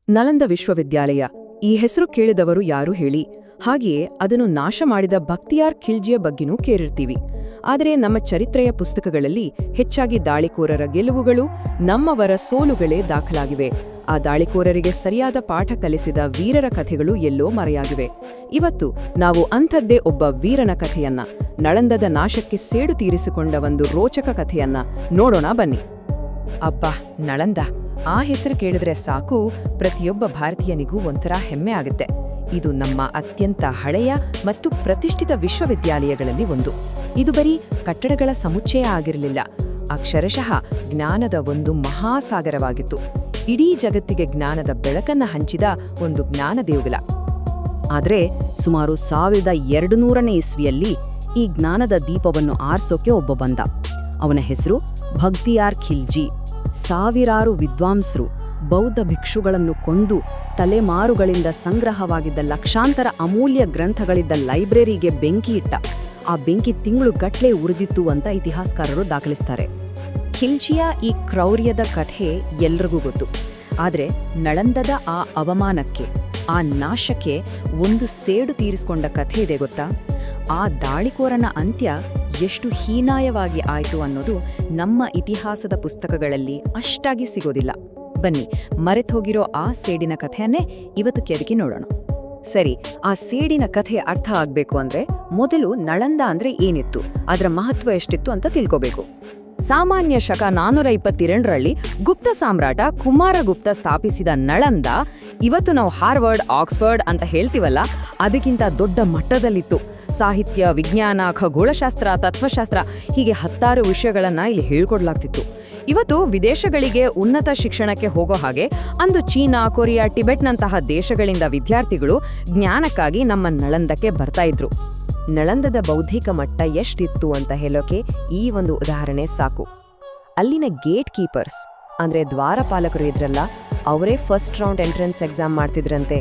ನಲಂದ ವಿಶ್ವವಿದ್ಯಾಲಯ ಈ ಹೆಸರು ಕೇಳಿದವರು ಯಾರು ಹೇಳಿ. ಹಾಗೆಯೇ ಅದನ್ನು ನಾಶ ಮಾಡಿದ ಬಖ್ತಿಯಾರ್ ಖಿಲ್ಜಿಯ ಬಗ್ಗೆನೂ ಕೇಳಿರ್ತೀವಿ. ಆದರೆ ನಮ್ಮ ಚರಿತ್ರೆಯ ಪುಸ್ತಕಗಳಲ್ಲಿ ಹೆಚ್ಚಾಗಿ ದಾಳಿಕೋರರ ಗೆಲುವುಗಳು, ನಮ್ಮವರ ಸೋಲುಗಳೇ ದಾಖಲಾಗಿವೆ. ಆ ದಾಳಿಕೋರರಿಗೆ ಸರಿಯಾದ ಪಾಠ ಕಲಿಸಿದ ವೀರರ ಕಥೆಗಳು ಎಲ್ಲೋ ಮರೆಯಾಗಿವೆ. ಇವತ್ತು ನಾವು ಅಂಥದ್ದೇ ಒಬ್ಬ ವೀರನ ಕಥೆಯನ್ನ, ನಳಂದದ ನಾಶಕ್ಕೆ ಸೇಡು ತೀರಿಸಿಕೊಂಡ ಒಂದು ರೋಚಕ ಕಥೆಯನ್ನ ನೋಡೋಣ ಬನ್ನಿ. ಅಬ್ಬಾ, ನಳಂದ, ಆ ಹೆಸರು ಕೇಳಿದ್ರೆ ಸಾಕು ಪ್ರತಿಯೊಬ್ಬ ಭಾರತೀಯನಿಗೂ ಒಂಥರ ಹೆಮ್ಮೆ ಆಗುತ್ತೆ. ಇದು ನಮ್ಮ ಅತ್ಯಂತ ಹಳೆಯ ಮತ್ತು ಪ್ರತಿಷ್ಠಿತ ವಿಶ್ವವಿದ್ಯಾಲಯಗಳಲ್ಲಿ ಒಂದು. ಇದು ಬರೀ ಕಟ್ಟಡಗಳ ಸಮುಚ್ಚಯ ಆಗಿರಲಿಲ್ಲ, ಅಕ್ಷರಶಃ ಜ್ಞಾನದ ಒಂದು ಮಹಾಸಾಗರವಾಗಿತ್ತು. ಇಡೀ ಜಗತ್ತಿಗೆ ಜ್ಞಾನದ ಬೆಳಕನ್ನ ಹಂಚಿದ ಒಂದು ಜ್ಞಾನ ದೇಗುಲ. ಆದರೆ ಸುಮಾರು 1200ನೇ ಇಸ್ವಿಯಲ್ಲಿ ಈ ಜ್ಞಾನದ ದೀಪವನ್ನು ಆರಿಸೋಕೆ ಒಬ್ಬ ಬಂದ. ಅವನ ಹೆಸರು ಬಖ್ತಿಯಾರ್ ಖಿಲ್ಜಿ. ಸಾವಿರಾರು ವಿದ್ವಾಂಸರು, ಬೌದ್ಧ ಭಿಕ್ಷುಗಳನ್ನು ಕೊಂದು ತಲೆಮಾರುಗಳಿಂದ ಸಂಗ್ರಹವಾಗಿದ್ದ ಲಕ್ಷಾಂತರ ಅಮೂಲ್ಯ ಗ್ರಂಥಗಳಿದ್ದ ಲೈಬ್ರರಿಗೆ ಬೆಂಕಿ ಇಟ್ಟ. ಆ ಬೆಂಕಿ ತಿಂಗಳುಗಟ್ಲೆ ಉರಿದಿತ್ತು ಅಂತ ಇತಿಹಾಸಕಾರರು ದಾಖಲಿಸ್ತಾರೆ. ಖಿಲ್ಜಿಯ ಈ ಕ್ರೌರ್ಯದ ಕಥೆ ಎಲ್ರಿಗೂ ಗೊತ್ತು. ಆದರೆ ನಳಂದದ ಆ ಅವಮಾನಕ್ಕೆ, ಆ ನಾಶಕ್ಕೆ ಒಂದು ಸೇಡು ತೀರಿಸಿಕೊಂಡ ಕಥೆ ಇದೆ ಗೊತ್ತಾ? ಆ ದಾಳಿಕೋರನ ಅಂತ್ಯ ಎಷ್ಟು ಹೀನಾಯವಾಗಿ ಆಯಿತು ಅನ್ನೋದು ನಮ್ಮ ಇತಿಹಾಸದ ಪುಸ್ತಕಗಳಲ್ಲಿ ಅಷ್ಟಾಗಿ ಸಿಗೋದಿಲ್ಲ. ಬನ್ನಿ, ಮರೆತೋಗಿರೋ ಆ ಸೇಡಿನ ಕಥೆಯನ್ನೇ ಇವತ್ತು ಕೆದಕಿ ನೋಡೋಣ. ಸರಿ, ಆ ಸೇಡಿನ ಕಥೆ ಅರ್ಥ ಆಗ್ಬೇಕು ಅಂದ್ರೆ ಮೊದಲು ನಳಂದ ಅಂದ್ರೆ ಏನಿತ್ತು, ಅದರ ಮಹತ್ವ ಎಷ್ಟಿತ್ತು ಅಂತ ತಿಳ್ಕೋಬೇಕು. ಸಾಮಾನ್ಯ ಶಕ 422ರಲ್ಲಿ ಗುಪ್ತ ಸಾಮ್ರಾಟ ಕುಮಾರಗುಪ್ತ ಸ್ಥಾಪಿಸಿದ ನಳಂದ, ಇವತ್ತು ನಾವು ಹಾರ್ವರ್ಡ್, ಆಕ್ಸ್ಫರ್ಡ್ ಅಂತ ಹೇಳ್ತೀವಲ್ಲ, ಅದಕ್ಕಿಂತ ದೊಡ್ಡ ಮಟ್ಟದಲ್ಲಿತ್ತು. ಸಾಹಿತ್ಯ, ವಿಜ್ಞಾನ, ಖಗೋಳಶಾಸ್ತ್ರ, ತತ್ವಶಾಸ್ತ್ರ, ಹೀಗೆ 10 ವಿಷಯಗಳನ್ನ ಇಲ್ಲಿ ಹೇಳ್ಕೊಡ್ಲಾಗ್ತಿತ್ತು. ಇವತ್ತು ವಿದೇಶಗಳಿಗೆ ಉನ್ನತ ಶಿಕ್ಷಣಕ್ಕೆ ಹೋಗೋ ಹಾಗೆ ಅಂದು ಚೀನಾ, ಕೊರಿಯಾ, ಟಿಬೆಟ್ನಂತಹ ದೇಶಗಳಿಂದ ವಿದ್ಯಾರ್ಥಿಗಳು ಜ್ಞಾನಕ್ಕಾಗಿ ನಮ್ಮ ನಳಂದಕ್ಕೆ ಬರ್ತಾ ಇದ್ರು. ನಳಂದದ ಬೌದ್ಧಿಕ ಮಟ್ಟ ಎಷ್ಟಿತ್ತು ಅಂತ ಹೇಳೋಕೆ ಈ ಒಂದು ಉದಾಹರಣೆ ಸಾಕು. ಅಲ್ಲಿನ ಗೇಟ್ ಕೀಪರ್ಸ್ ಅಂದ್ರೆ ದ್ವಾರಪಾಲಕರು ಇದ್ರಲ್ಲ, ಅವರೇ ಫಸ್ಟ್ ರೌಂಡ್ ಎಂಟ್ರೆನ್ಸ್ ಎಕ್ಸಾಮ್ ಮಾಡ್ತಿದ್ರಂತೆ.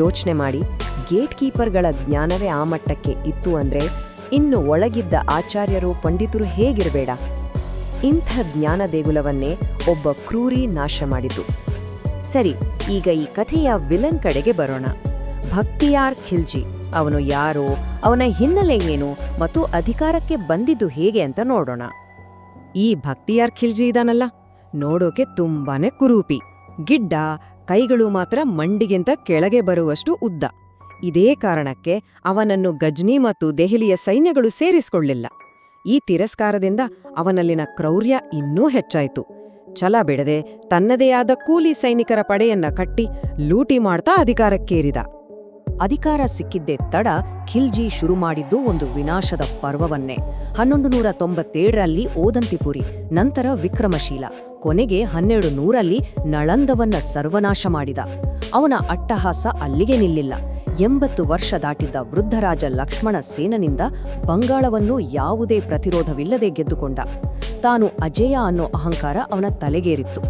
ಯೋಚನೆ ಮಾಡಿ, ಗೇಟ್ ಕೀಪರ್ಗಳ ಜ್ಞಾನವೇ ಆ ಮಟ್ಟಕ್ಕೆ ಇತ್ತು ಅಂದ್ರೆ ಇನ್ನು ಒಳಗಿದ್ದ ಆಚಾರ್ಯರು, ಪಂಡಿತರು ಹೇಗಿರಬೇಡ. ಇಂಥ ಜ್ಞಾನ ದೇಗುಲವನ್ನೇ ಒಬ್ಬ ಕ್ರೂರಿ ನಾಶ ಮಾಡಿತು. ಸರಿ, ಈಗ ಈ ಕಥೆಯ ವಿಲನ್ ಕಡೆಗೆ ಬರೋಣ. ಬಖ್ತಿಯಾರ್ ಖಿಲ್ಜಿ. ಅವನು ಯಾರೋ, ಅವನ ಹಿನ್ನೆಲೆ ಏನು ಮತ್ತು ಅಧಿಕಾರಕ್ಕೆ ಬಂದಿದ್ದು ಹೇಗೆ ಅಂತ ನೋಡೋಣ. ಈ ಬಖ್ತಿಯಾರ್ ಖಿಲ್ಜಿ ಇದಾನಲ್ಲ, ನೋಡೋಕೆ ತುಂಬಾನೇ ಕುರೂಪಿ, ಗಿಡ್ಡ, ಕೈಗಳು ಮಾತ್ರ ಮಂಡಿಗಿಂತ ಕೆಳಗೆ ಬರುವಷ್ಟು ಉದ್ದ. ಇದೇ ಕಾರಣಕ್ಕೆ ಅವನನ್ನು ಗಜ್ನಿ ಮತ್ತು ದೆಹಲಿಯ ಸೈನ್ಯಗಳು ಸೇರಿಸಿಕೊಳ್ಳಿಲ್ಲ. ಈ ತಿರಸ್ಕಾರದಿಂದ ಅವನಲ್ಲಿನ ಕ್ರೌರ್ಯ ಇನ್ನೂ ಹೆಚ್ಚಾಯಿತು. ಛಲ ಬಿಡದೆ ತನ್ನದೇ ಆದ ಕೂಲಿ ಸೈನಿಕರ ಪಡೆಯನ್ನ ಕಟ್ಟಿ ಲೂಟಿ ಮಾಡ್ತಾ ಅಧಿಕಾರಕ್ಕೇರಿದ. ಅಧಿಕಾರ ಸಿಕ್ಕಿದ್ದೇ ತಡ ಖಿಲ್ಜಿ ಶುರು ಮಾಡಿದ್ದು ಒಂದು ವಿನಾಶದ ಪರ್ವವನ್ನೇ. 1197ರಲ್ಲಿ ಓದಂತಿಪುರಿ, ನಂತರ ವಿಕ್ರಮಶೀಲ, ಕೊನೆಗೆ 1200ರಲ್ಲಿ ನಳಂದವನ್ನ ಸರ್ವನಾಶ ಮಾಡಿದ. ಅವನ ಅಟ್ಟಹಾಸ ಅಲ್ಲಿಗೆ ನಿಲ್ಲಿಲ್ಲ. 80 ವರ್ಷ ದಾಟಿದ್ದ ವೃದ್ಧರಾಜ ಲಕ್ಷ್ಮಣ ಸೇನನಿಂದ ಬಂಗಾಳವನ್ನು ಯಾವುದೇ ಪ್ರತಿರೋಧವಿಲ್ಲದೆ ಗೆದ್ದುಕೊಂಡ. ತಾನು ಅಜೇಯ ಅನ್ನೋ ಅಹಂಕಾರ ಅವನ ತಲೆಗೇರಿತ್ತು.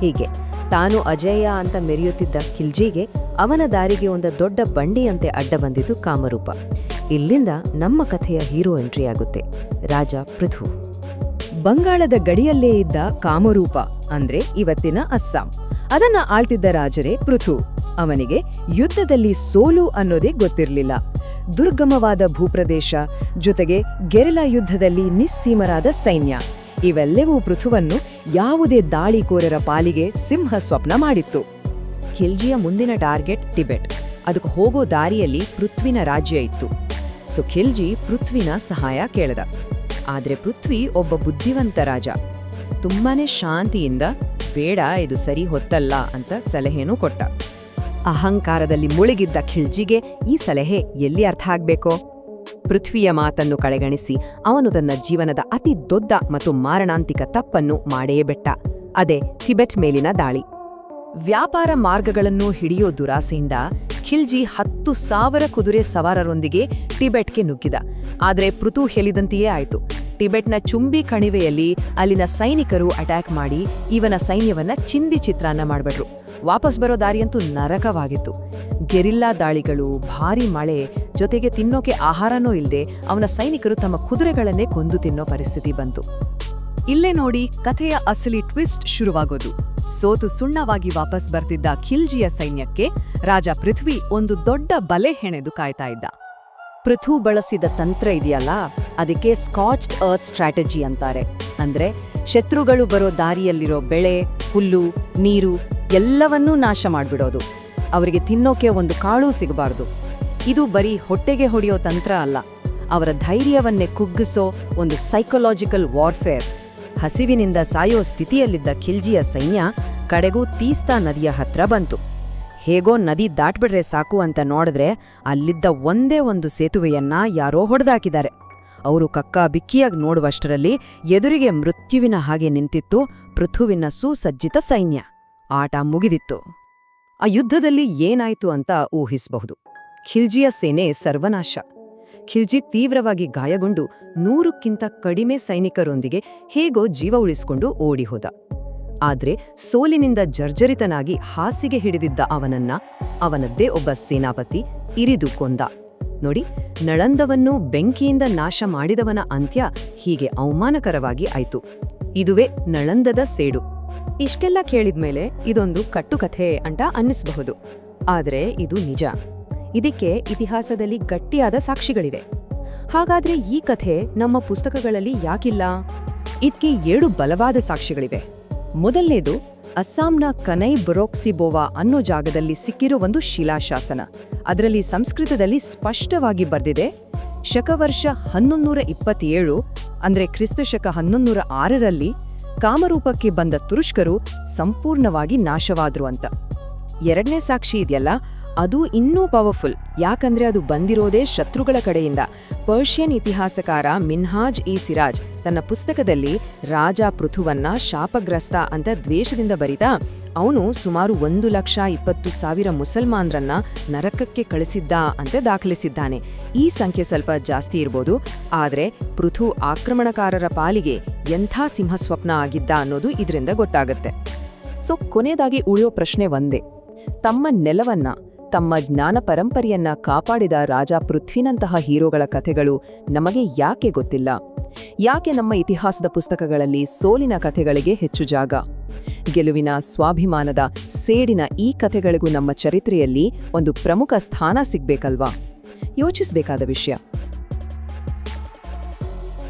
ಹೀಗೆ ತಾನು ಅಜೇಯ ಅಂತ ಮೆರೆಯುತ್ತಿದ್ದ ಖಿಲ್ಜಿಗೆ ಅವನ ದಾರಿಗೆ ಒಂದು ದೊಡ್ಡ ಬಂಡಿಯಂತೆ ಅಡ್ಡ ಬಂದಿದ್ದು ಕಾಮರೂಪ. ಇಲ್ಲಿಂದ ನಮ್ಮ ಕಥೆಯ ಹೀರೋ ಎಂಟ್ರಿ ಆಗುತ್ತೆ, ರಾಜ ಪೃಥು. ಬಂಗಾಳದ ಗಡಿಯಲ್ಲೇ ಇದ್ದ ಕಾಮರೂಪ ಅಂದ್ರೆ ಇವತ್ತಿನ ಅಸ್ಸಾಂ. ಅದನ್ನ ಆಳ್ತಿದ್ದ ರಾಜರೇ ಪೃಥು. ಅವನಿಗೆ ಯುದ್ಧದಲ್ಲಿ ಸೋಲು ಅನ್ನೋದೇ ಗೊತ್ತಿರಲಿಲ್ಲ. ದುರ್ಗಮವಾದ ಭೂಪ್ರದೇಶ ಜೊತೆಗೆ ಗೆರಿಲ್ಲಾ ಯುದ್ಧದಲ್ಲಿ ನಿಸ್ಸೀಮರಾದ ಸೈನ್ಯ, ಇವೆಲ್ಲವೂ ಪೃಥುವನ್ನು ಯಾವುದೇ ದಾಳಿಕೋರರ ಪಾಲಿಗೆ ಸಿಂಹ ಸ್ವಪ್ನ ಮಾಡಿತ್ತು. ಖಿಲ್ಜಿಯ ಮುಂದಿನ ಟಾರ್ಗೆಟ್ ಟಿಬೆಟ್. ಅದಕ್ಕೆ ಹೋಗೋ ದಾರಿಯಲ್ಲಿ ಪೃಥ್ವಿನ ರಾಜ್ಯ ಇತ್ತು. ಸೊ ಖಿಲ್ಜಿ ಪೃಥ್ವಿನ ಸಹಾಯ ಕೇಳಿದ. ಆದ್ರೆ ಪೃಥ್ವಿ ಒಬ್ಬ ಬುದ್ಧಿವಂತ ರಾಜ. ತುಂಬಾನೇ ಶಾಂತಿಯಿಂದ ಬೇಡ, ಇದು ಸರಿ ಹೊತ್ತಲ್ಲ ಅಂತ ಸಲಹೆನೂ ಕೊಟ್ಟ. ಅಹಂಕಾರದಲ್ಲಿ ಮುಳುಗಿದ್ದ ಖಿಲ್ಜಿಗೆ ಈ ಸಲಹೆ ಎಲ್ಲಿ ಅರ್ಥ ಆಗ್ಬೇಕೋ? ಪೃಥ್ವಿಯ ಮಾತನ್ನು ಕಡೆಗಣಿಸಿ ಅವನು ತನ್ನ ಜೀವನದ ಅತಿ ದೊಡ್ಡ ಮತ್ತು ಮಾರಣಾಂತಿಕ ತಪ್ಪನ್ನು ಮಾಡೇ ಬಿಟ್ಟ. ಅದೇ ಟಿಬೆಟ್ ಮೇಲಿನ ದಾಳಿ. ವ್ಯಾಪಾರ ಮಾರ್ಗಗಳನ್ನು ಹಿಡಿಯೋ ದುರಾಸೆಯಿಂದ ಖಿಲ್ಜಿ 10,000 ಕುದುರೆ ಸವಾರರೊಂದಿಗೆ ಟಿಬೆಟ್ಗೆ ನುಗ್ಗಿದ. ಆದರೆ ಪೃಥು ಹೇಳಿದಂತೆಯೇ ಆಯಿತು. ಟಿಬೆಟ್ನ ಚುಂಬಿ ಕಣಿವೆಯಲ್ಲಿ ಅಲ್ಲಿನ ಸೈನಿಕರು ಅಟ್ಯಾಕ್ ಮಾಡಿ ಇವನ ಸೈನ್ಯವನ್ನ ಚಿಂದಿ ಚಿತ್ರಾನ್ನ ಮಾಡ್ಬಿಟ್ರು. ವಾಪಸ್ ಬರೋ ದಾರಿಯಂತೂ ನರಕವಾಗಿತ್ತು. ಗೆರಿಲ್ಲಾ ದಾಳಿಗಳು, ಭಾರೀ ಮಳೆ, ಜೊತೆಗೆ ತಿನ್ನೋಕೆ ಆಹಾರನೂ ಇಲ್ಲದೆ ಅವನ ಸೈನಿಕರು ತಮ್ಮ ಕುದುರೆಗಳನ್ನೇ ಕೊಂದು ತಿನ್ನೋ ಪರಿಸ್ಥಿತಿ ಬಂತು. ಇಲ್ಲೇ ನೋಡಿ ಕಥೆಯ ಅಸಲಿ ಟ್ವಿಸ್ಟ್ ಶುರುವಾಗೋದು. ಸೋತು ಸುಣ್ಣವಾಗಿ ವಾಪಸ್ ಬರ್ತಿದ್ದ ಖಿಲ್ಜಿಯ ಸೈನ್ಯಕ್ಕೆ ರಾಜ ಪೃಥ್ವಿ ಒಂದು ದೊಡ್ಡ ಬಲೆ ಹೆಣೆದು ಕಾಯ್ತಾ ಇದ್ದ. ಪೃಥು ಬಳಸಿದ ತಂತ್ರ ಇದೆಯಲ್ಲ, ಅದಕ್ಕೆ ಸ್ಕಾಚ್ಡ್ ಅರ್ತ್ ಸ್ಟ್ರಾಟಜಿ ಅಂತಾರೆ. ಅಂದ್ರೆ ಶತ್ರುಗಳು ಬರೋ ದಾರಿಯಲ್ಲಿರೋ ಬೆಳೆ, ಹುಲ್ಲು, ನೀರು ಎಲ್ಲವನ್ನೂ ನಾಶ ಮಾಡ್ಬಿಡೋದು. ಅವರಿಗೆ ತಿನ್ನೋಕೆ ಒಂದು ಕಾಳೂ ಸಿಗಬಾರ್ದು. ಇದು ಬರೀ ಹೊಟ್ಟೆಗೆ ಹೊಡೆಯೋ ತಂತ್ರ ಅಲ್ಲ, ಅವರ ಧೈರ್ಯವನ್ನೇ ಕುಗ್ಗಿಸೋ ಒಂದು ಸೈಕೊಲಾಜಿಕಲ್ ವಾರ್ಫೇರ್. ಹಸಿವಿನಿಂದ ಸಾಯೋ ಸ್ಥಿತಿಯಲ್ಲಿದ್ದ ಖಿಲ್ಜಿಯ ಸೈನ್ಯ ಕಡೆಗೂ ತೀಸ್ತಾ ನದಿಯ ಹತ್ರ ಬಂತು. ಹೇಗೋ ನದಿ ದಾಟ್ಬಿಡ್ರೆ ಸಾಕು ಅಂತ ನೋಡಿದ್ರೆ ಅಲ್ಲಿದ್ದ ಒಂದೇ ಒಂದು ಸೇತುವೆಯನ್ನ ಯಾರೋ ಹೊಡೆದಾಕಿದ್ದಾರೆ. ಅವರು ಕಕ್ಕಾ ಬಿಕ್ಕಿಯಾಗಿ ನೋಡುವಷ್ಟರಲ್ಲಿ ಎದುರಿಗೆ ಮೃತ್ಯುವಿನ ಹಾಗೆ ನಿಂತಿತ್ತು ಪೃಥುವಿನ ಸುಸಜ್ಜಿತ ಸೈನ್ಯ. ಆಟ ಮುಗಿದಿತ್ತು. ಆ ಯುದ್ಧದಲ್ಲಿ ಏನಾಯ್ತು ಅಂತ ಊಹಿಸಬಹುದು. ಖಿಲ್ಜಿಯ ಸೇನೆ ಸರ್ವನಾಶ. ಖಿಲ್ಜಿ ತೀವ್ರವಾಗಿ ಗಾಯಗೊಂಡು 100ಕ್ಕಿಂತ ಕಡಿಮೆ ಸೈನಿಕರೊಂದಿಗೆ ಹೇಗೋ ಜೀವ ಉಳಿಸಿಕೊಂಡು ಓಡಿಹೋದ. ಆದ್ರೆ ಸೋಲಿನಿಂದ ಜರ್ಜರಿತನಾಗಿ ಹಾಸಿಗೆ ಹಿಡಿದಿದ್ದ ಅವನದ್ದೇ ಒಬ್ಬ ಸೇನಾಪತಿ ಇರಿದು ಕೊಂದ. ನೋಡಿ, ನಳಂದವನ್ನು ಬೆಂಕಿಯಿಂದ ನಾಶ ಮಾಡಿದವನ ಅಂತ್ಯ ಹೀಗೆ ಅವಮಾನಕರವಾಗಿ ಆಯ್ತು. ಇದುವೇ ನಳಂದದ ಸೇಡು. ಇಷ್ಟೆಲ್ಲ ಕೇಳಿದ್ಮೇಲೆ ಇದೊಂದು ಕಟ್ಟುಕಥೆ ಅಂತ ಅನ್ನಿಸಬಹುದು. ಆದ್ರೆ ಇದು ನಿಜ. ಇದಕ್ಕೆ ಇತಿಹಾಸದಲ್ಲಿ ಗಟ್ಟಿಯಾದ ಸಾಕ್ಷಿಗಳಿವೆ. ಹಾಗಾದ್ರೆ ಈ ಕಥೆ ನಮ್ಮ ಪುಸ್ತಕಗಳಲ್ಲಿ ಯಾಕಿಲ್ಲ? ಇದಕ್ಕೆ 7 ಬಲವಾದ ಸಾಕ್ಷಿಗಳಿವೆ. ಮೊದಲನೇದು, ಅಸ್ಸಾಂನ ಕನೈ ಬೊರೊಕ್ಸಿಬೋವಾ ಅನ್ನೋ ಜಾಗದಲ್ಲಿ ಸಿಕ್ಕಿರೋ ಒಂದು ಶಿಲಾಶಾಸನ. ಅದರಲ್ಲಿ ಸಂಸ್ಕೃತದಲ್ಲಿ ಸ್ಪಷ್ಟವಾಗಿ ಬರ್ದಿದೆ, ಶಕವರ್ಷ 1127 ಅಂದ್ರೆ ಕ್ರಿಸ್ತಶಕ 1106ರಲ್ಲಿ ಕಾಮರೂಪಕ್ಕೆ ಬಂದ ತುರುಷ್ಕರು ಸಂಪೂರ್ಣವಾಗಿ ನಾಶವಾದ್ರು ಅಂತ. ಎರಡನೇ ಸಾಕ್ಷಿ ಇದೆಯಲ್ಲ, ಅದು ಇನ್ನೂ ಪವರ್ಫುಲ್. ಯಾಕಂದ್ರೆ ಅದು ಬಂದಿರೋದೇ ಶತ್ರುಗಳ ಕಡೆಯಿಂದ. ಪರ್ಷಿಯನ್ ಇತಿಹಾಸಕಾರ ಮಿನ್ಹಾಜ್-ಇ-ಸಿರಾಜ್ ತನ್ನ ಪುಸ್ತಕದಲ್ಲಿ ರಾಜ ಪೃಥುವನ್ನ ಶಾಪಗ್ರಸ್ತ ಅಂತ ದ್ವೇಷದಿಂದ ಬರಿತಾ ಅವನು ಸುಮಾರು 1,20,000 ಮುಸಲ್ಮಾನ್ರನ್ನ ನರಕಕ್ಕೆ ಕಳಿಸಿದ್ದ ಅಂತ ದಾಖಲಿಸಿದ್ದಾನೆ. ಈ ಸಂಖ್ಯೆ ಸ್ವಲ್ಪ ಜಾಸ್ತಿ ಇರ್ಬೋದು, ಆದ್ರೆ ಪೃಥು ಆಕ್ರಮಣಕಾರರ ಪಾಲಿಗೆ ಎಂಥ ಸಿಂಹಸ್ವಪ್ನ ಆಗಿದ್ದ ಅನ್ನೋದು ಇದರಿಂದ ಗೊತ್ತಾಗತ್ತೆ. ಸೊ ಕೊನೆಯದಾಗಿ ಉಳಿಯೋ ಪ್ರಶ್ನೆ ಒಂದೇ, ತಮ್ಮ ನೆಲವನ್ನ, ತಮ್ಮ ಜ್ಞಾನ ಪರಂಪರೆಯನ್ನ ಕಾಪಾಡಿದ ರಾಜ ಪೃಥ್ವಿನಂತಹ ಹೀರೋಗಳ ಕಥೆಗಳು ನಮಗೆ ಯಾಕೆ ಗೊತ್ತಿಲ್ಲ? ಯಾಕೆ ನಮ್ಮ ಇತಿಹಾಸದ ಪುಸ್ತಕಗಳಲ್ಲಿ ಸೋಲಿನ ಕಥೆಗಳಿಗೆ ಹೆಚ್ಚು ಜಾಗ? ಗೆಲುವಿನ, ಸ್ವಾಭಿಮಾನದ, ಸೇಡಿನ ಈ ಕಥೆಗಳಿಗೂ ನಮ್ಮ ಚರಿತ್ರೆಯಲ್ಲಿ ಒಂದು ಪ್ರಮುಖ ಸ್ಥಾನ ಸಿಗ್ಬೇಕಲ್ವಾ? ಯೋಚಿಸಬೇಕಾದ ವಿಷಯ.